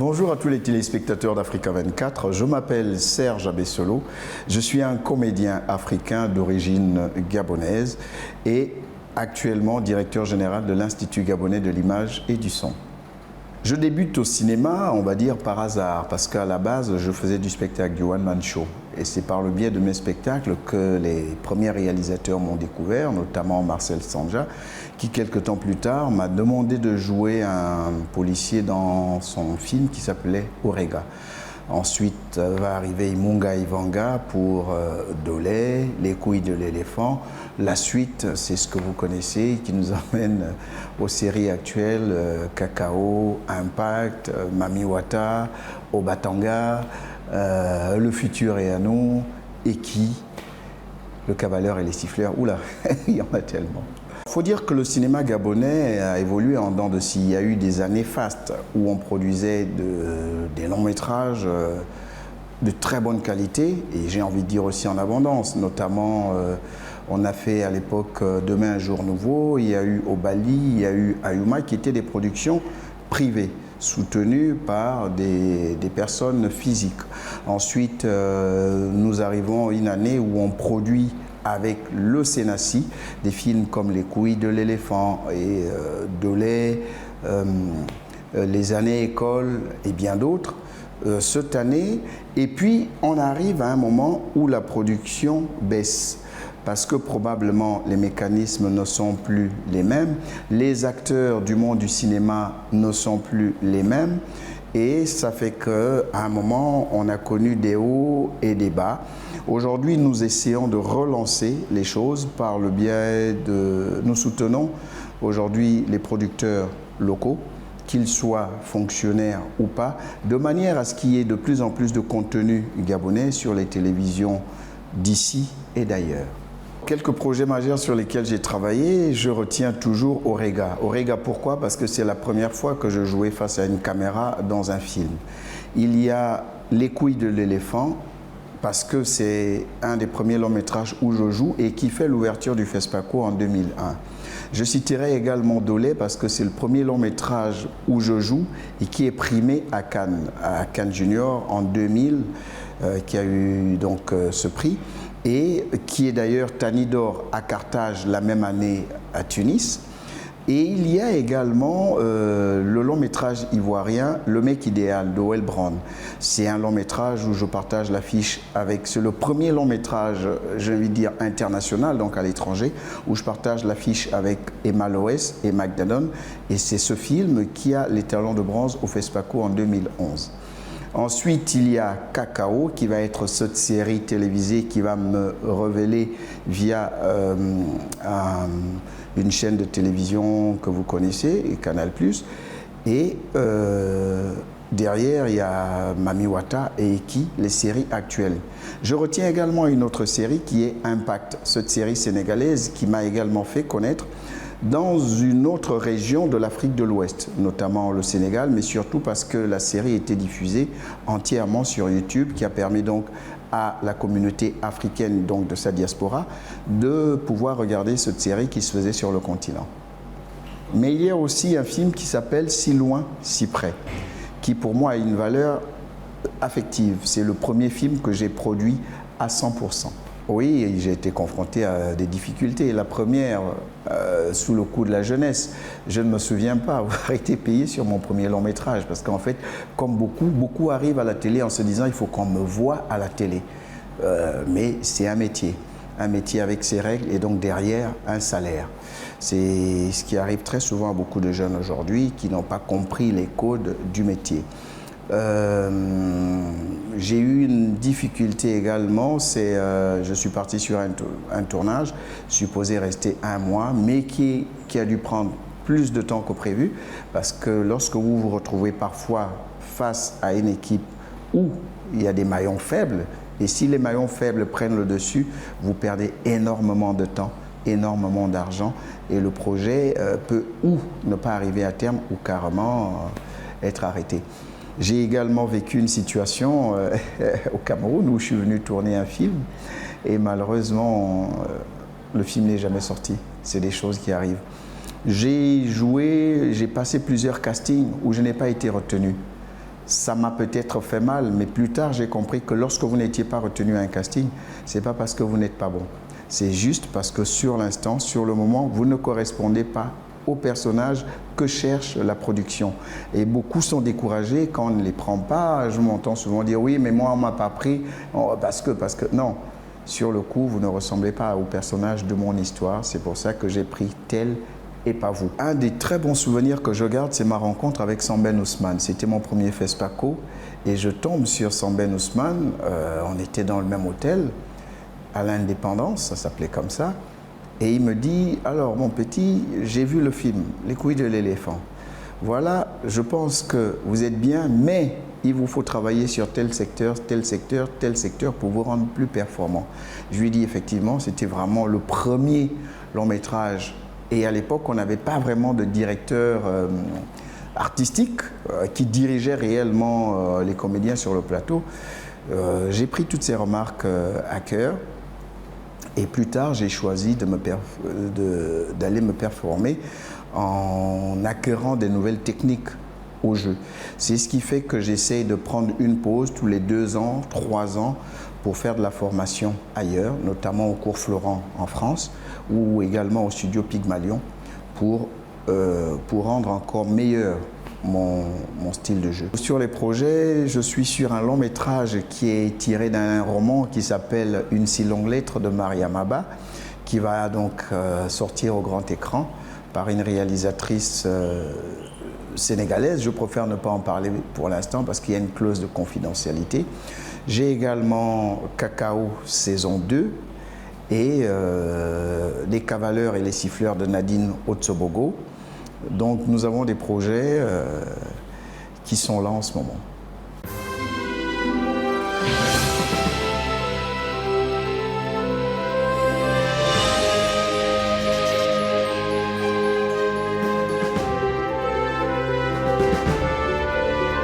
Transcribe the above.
Bonjour à tous les téléspectateurs d'Africa 24, je m'appelle Serge Abessolo, je suis un comédien africain d'origine gabonaise et actuellement directeur général de l'Institut gabonais de l'image et du son. Je débute au cinéma, on va dire par hasard, parce qu'à la base je faisais du spectacle, du one-man show. Et c'est par le biais de mes spectacles que les premiers réalisateurs m'ont découvert, notamment Marcel Sandja, qui quelques temps plus tard m'a demandé de jouer un policier dans son film qui s'appelait Orega. Ensuite va arriver Imunga Ivanga pour Dolé, Les couilles de l'éléphant. La suite, c'est ce que vous connaissez, qui nous amène aux séries actuelles Cacao, Impact, Mami Wata, Obatanga, Le futur est à nous, Eki, Le cavalier et les siffleurs. Oula, il y en a tellement. Il faut dire que le cinéma gabonais a évolué en dents de scie. Il y a eu des années fastes où on produisait des longs métrages de très bonne qualité et j'ai envie de dire aussi en abondance. Notamment, on a fait à l'époque Demain un jour nouveau, il y a eu Obali, il y a eu Ayuma qui étaient des productions privées soutenues par des personnes physiques. Ensuite, nous arrivons à une année où on produit avec le Sénassi, des films comme Les couilles de l'éléphant et Dolé, Les années école et bien d'autres cette année. Et puis on arrive à un moment où la production baisse parce que probablement les mécanismes ne sont plus les mêmes, les acteurs du monde du cinéma ne sont plus les mêmes et ça fait qu'à un moment on a connu des hauts et des bas. Aujourd'hui, nous essayons de relancer les choses par le biais de... Nous soutenons aujourd'hui les producteurs locaux, qu'ils soient fonctionnaires ou pas, de manière à ce qu'il y ait de plus en plus de contenu gabonais sur les télévisions d'ici et d'ailleurs. Quelques projets majeurs sur lesquels j'ai travaillé, je retiens toujours Orega. Orega, pourquoi? Parce que c'est la première fois que je jouais face à une caméra dans un film. Il y a Les couilles de l'éléphant, parce que c'est un des premiers longs métrages où je joue et qui fait l'ouverture du FESPACO en 2001. Je citerai également Dolé parce que c'est le premier long métrage où je joue et qui est primé à Cannes Junior en 2000, qui a eu donc ce prix et qui est d'ailleurs Tani d'or à Carthage la même année à Tunis. Et il y a également le long métrage ivoirien Le mec idéal de Well Brown. C'est un long métrage où je partage l'affiche avec, c'est le premier long métrage, j'ai envie de dire international, donc à l'étranger, où je partage l'affiche avec Emma Loès et Mike Dadon. Et c'est ce film qui a les talons de bronze au FESPACO en 2011. Ensuite, il y a Cacao, qui va être cette série télévisée qui va me révéler via une chaîne de télévision que vous connaissez, Canal+. Et derrière, il y a Mami Wata et Eki, les séries actuelles. Je retiens également une autre série qui est Impact, cette série sénégalaise qui m'a également fait connaître dans une autre région de l'Afrique de l'Ouest, notamment le Sénégal, mais surtout parce que la série était diffusée entièrement sur YouTube, qui a permis donc à la communauté africaine, donc de sa diaspora, de pouvoir regarder cette série qui se faisait sur le continent. Mais il y a aussi un film qui s'appelle Si loin, si près, qui pour moi a une valeur affective. C'est le premier film que j'ai produit à 100%. Oui, j'ai été confronté à des difficultés. La première, sous le coup de la jeunesse, je ne me souviens pas avoir été payé sur mon premier long métrage. Parce qu'en fait, comme beaucoup arrivent à la télé en se disant il faut qu'on me voie à la télé. Mais c'est un métier avec ses règles et donc derrière un salaire. C'est ce qui arrive très souvent à beaucoup de jeunes aujourd'hui qui n'ont pas compris les codes du métier. J'ai eu une difficulté également, c'est je suis parti sur un tournage supposé rester 1 mois, mais qui a dû prendre plus de temps que prévu, parce que lorsque vous vous retrouvez parfois face à une équipe où il y a des maillons faibles, et si les maillons faibles prennent le dessus, vous perdez énormément de temps, énormément d'argent, et le projet peut ou ne pas arriver à terme, ou carrément être arrêté. J'ai également vécu une situation au Cameroun où je suis venu tourner un film et malheureusement le film n'est jamais sorti. C'est des choses qui arrivent. J'ai passé plusieurs castings où je n'ai pas été retenu. ça m'a peut-être fait mal, mais plus tard j'ai compris que lorsque vous n'étiez pas retenu à un casting, ce n'est pas parce que vous n'êtes pas bon. C'est juste parce que sur l'instant, sur le moment, vous ne correspondez pas au personnage que cherche la production. Et beaucoup sont découragés quand on ne les prend pas. Je m'entends souvent dire oui, mais moi on ne m'a pas pris parce que non. Sur le coup, vous ne ressemblez pas au personnage de mon histoire. C'est pour ça que j'ai pris tel et pas vous. Un des très bons souvenirs que je garde, c'est ma rencontre avec Samben Ousmane. C'était mon premier FESPACO et je tombe sur Samben Ousmane. On était dans le même hôtel à l'Indépendance, ça s'appelait comme ça. Et il me dit, alors mon petit, j'ai vu le film, Les couilles de l'éléphant. Voilà, je pense que vous êtes bien, mais il vous faut travailler sur tel secteur, tel secteur, tel secteur pour vous rendre plus performant. Je lui ai dit effectivement, c'était vraiment le premier long métrage. Et à l'époque, on n'avait pas vraiment de directeur artistique qui dirigeait réellement les comédiens sur le plateau. J'ai pris toutes ces remarques à cœur. Et plus tard, j'ai choisi d'aller me performer en acquérant des nouvelles techniques au jeu. C'est ce qui fait que j'essaye de prendre une pause tous les 2 ans, 3 ans pour faire de la formation ailleurs, notamment au cours Florent en France ou également au studio Pygmalion pour rendre encore meilleur mon style de jeu. Sur les projets, je suis sur un long métrage qui est tiré d'un roman qui s'appelle Une si longue lettre de Mariam Abba, qui va donc sortir au grand écran par une réalisatrice sénégalaise. Je préfère ne pas en parler pour l'instant parce qu'il y a une clause de confidentialité. J'ai également Cacao saison 2 et Les Cavaleurs et les Siffleurs de Nadine Otsobogo. Donc nous avons des projets qui sont là en ce moment.